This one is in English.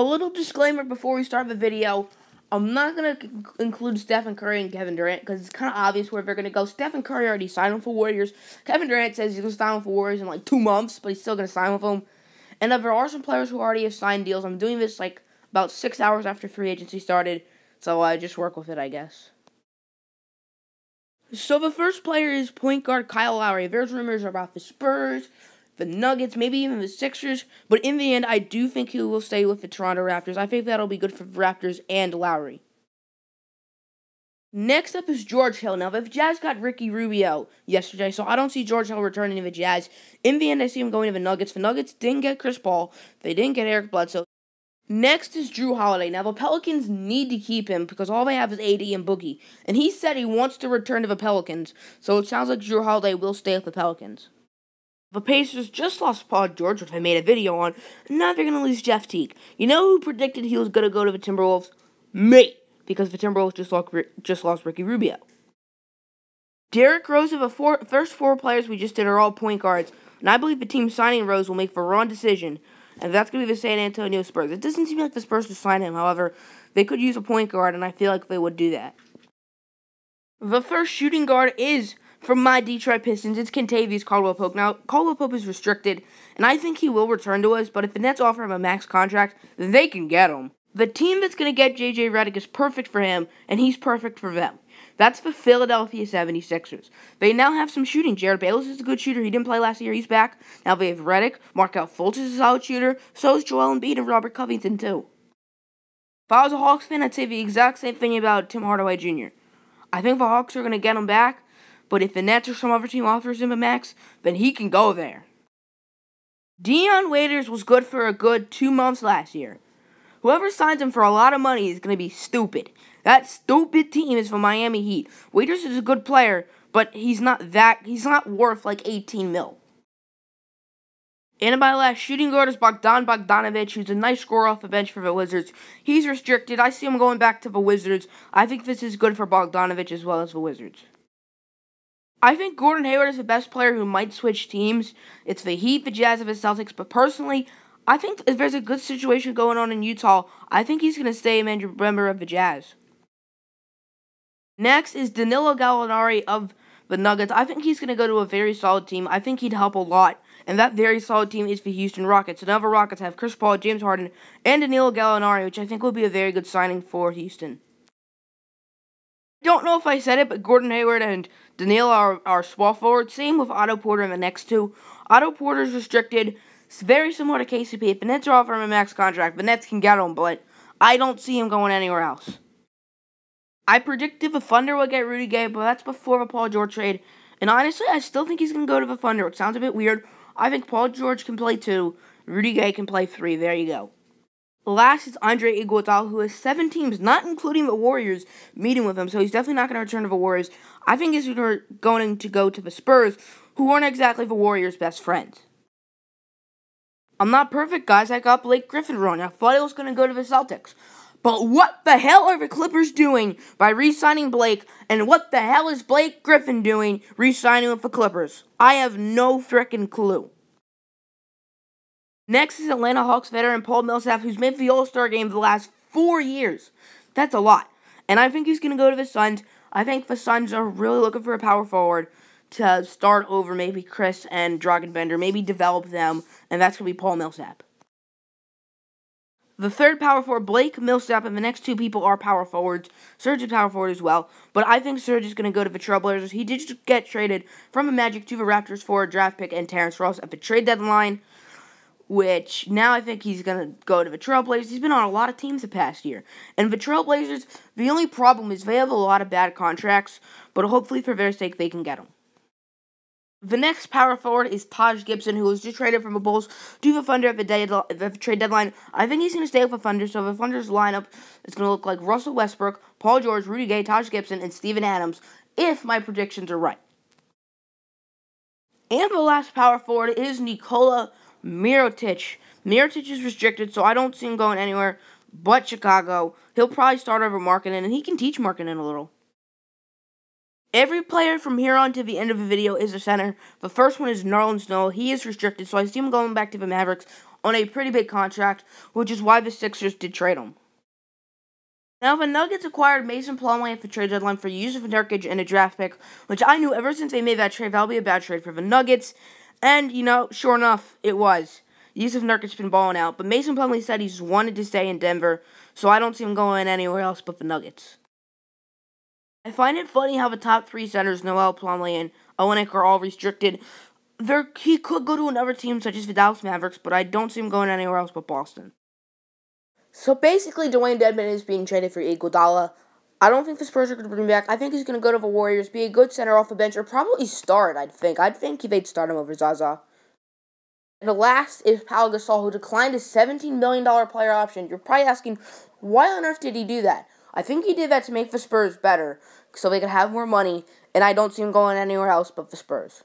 little disclaimer before we start the video. I'm not going to include Stephen Curry and Kevin Durant because it's kind of obvious where they're going to go. Stephen Curry already signed him for Warriors. Kevin Durant says he's going to sign him for Warriors in like 2 months, but he's still going to sign with them. And there are some players who already have signed deals. I'm doing this like about 6 hours after free agency started, so just work with it, I guess. So the first player is point guard Kyle Lowry. There's rumors about the Spurs, the Nuggets, maybe even the Sixers. But in the end, I do think he will stay with the Toronto Raptors. I think that'll be good for the Raptors and Lowry. Next up is George Hill. Now, the Jazz got Ricky Rubio yesterday, so I don't see George Hill returning to the Jazz. In the end, I see him going to the Nuggets. The Nuggets didn't get Chris Paul. They didn't get Eric Bledsoe. Next is Jrue Holiday. Now, the Pelicans need to keep him because all they have is AD and Boogie. And he said he wants to return to the Pelicans, so it sounds like Jrue Holiday will stay with the Pelicans. The Pacers just lost Paul George, which I made a video on, and now they're going to lose Jeff Teague. You know who predicted he was going to go to the Timberwolves? Me, because the Timberwolves just lost Ricky Rubio. Derrick Rose of the first 4 players we just did are all point guards, and I believe the team signing Rose will make the wrong decision, and that's going to be the San Antonio Spurs. It doesn't seem like the Spurs will sign him, however, they could use a point guard, and I feel like they would do that. The first shooting guard is from my Detroit Pistons. It's Kentavious Caldwell-Pope. Now, Caldwell-Pope is restricted, and I think he will return to us, but if the Nets offer him a max contract, then they can get him. The team that's going to get J.J. Redick is perfect for him, and he's perfect for them. That's the Philadelphia 76ers. They now have some shooting. Jared Bayless is a good shooter. He didn't play last year. He's back. Now they have Redick. Markelle Fultz is a solid shooter. So is Joel Embiid and Robert Covington, too. If I was a Hawks fan, I'd say the exact same thing about Tim Hardaway Jr. I think the Hawks are going to get him back, but if the Nets or some other team offers him a max, then he can go there. Dion Waiters was good for a good 2 months last year. Whoever signs him for a lot of money is going to be stupid. That stupid team is the Miami Heat. Waiters is a good player, but he's not worth like 18 mil. And my last shooting guard is Bogdan Bogdanovic, who's a nice scorer off the bench for the Wizards. He's restricted. I see him going back to the Wizards. I think this is good for Bogdanovic as well as the Wizards. I think Gordon Hayward is the best player who might switch teams. It's the Heat, the Jazz, and the Celtics, but personally, I think if there's a good situation going on in Utah, I think he's going to stay a member of the Jazz. Next is Danilo Gallinari of the Nuggets. I think he's going to go to a very solid team. I think he'd help a lot, and that very solid team is the Houston Rockets. So now the Rockets have Chris Paul, James Harden, and Danilo Gallinari, which I think will be a very good signing for Houston. I don't know if I said it, but Gordon Hayward and Danilo are small forwards. Same with Otto Porter in the next 2. Otto Porter's restricted. It's very similar to KCP. If the Nets are offering him a max contract, the Nets can get him, but I don't see him going anywhere else. I predicted the Thunder would get Rudy Gay, but that's before the Paul George trade. And honestly, I still think he's going to go to the Thunder. It sounds a bit weird. I think Paul George can play 2. Rudy Gay can play 3. There you go. Last is Andre Iguodala, who has 7 teams, not including the Warriors, meeting with him. So he's definitely not going to return to the Warriors. I think he's going to go to the Spurs, who aren't exactly the Warriors' best friends. I'm not perfect, guys. I got Blake Griffin wrong. I thought he was going to go to the Celtics. But what the hell are the Clippers doing by re-signing Blake? And what the hell is Blake Griffin doing re-signing with the Clippers? I have no frickin' clue. Next is Atlanta Hawks veteran Paul Millsap, who's made the All-Star game the last 4 years. That's a lot. And I think he's going to go to the Suns. I think the Suns are really looking for a power forward to start over maybe Chris and Dragan Bender, maybe develop them, and that's going to be Paul Millsap. The third power forward, Blake, Millsap, and the next 2 people are power forwards. Serge is power forward as well, but I think Serge is going to go to the Trailblazers. He did just get traded from the Magic to the Raptors for a draft pick and Terrence Ross at the trade deadline, which now I think he's going to go to the Trailblazers. He's been on a lot of teams the past year. And the Trailblazers, the only problem is they have a lot of bad contracts, but hopefully for their sake they can get them. The next power forward is Taj Gibson, who was just traded from the Bulls to the Thunder at the trade deadline. I think he's going to stay with the Thunder, so the Thunder's lineup is going to look like Russell Westbrook, Paul George, Rudy Gay, Taj Gibson, and Steven Adams, if my predictions are right. And the last power forward is Nikola Mirotic. Mirotic is restricted, so I don't see him going anywhere but Chicago. He'll probably start over Markkanen, and he can teach Markkanen a little. Every player from here on to the end of the video is a center. The first one is Nerlens Noel. He is restricted, so I see him going back to the Mavericks on a pretty big contract, which is why the Sixers did trade him. Now, the Nuggets acquired Mason Plumlee at the trade deadline for Yusuf Nurkic and a draft pick, which I knew ever since they made that trade, that'll be a bad trade for the Nuggets. And, sure enough, it was. Yusuf Nurkic's been balling out, but Mason Plumlee said he's wanted to stay in Denver, so I don't see him going anywhere else but the Nuggets. I find it funny how the top three centers, Noel, Plumlee, and Olynyk, are all restricted. He could go to another team such as the Dallas Mavericks, but I don't see him going anywhere else but Boston. So basically, Dwayne Dedmon is being traded for Iguodala. I don't think the Spurs are going to bring him back. I think he's going to go to the Warriors, be a good center off the bench, or probably start, I'd think. I'd think they'd start him over Zaza. And the last is Pau Gasol, who declined a $17 million player option. You're probably asking, why on earth did he do that? I think he did that to make the Spurs better, so they could have more money, and I don't see him going anywhere else but the Spurs.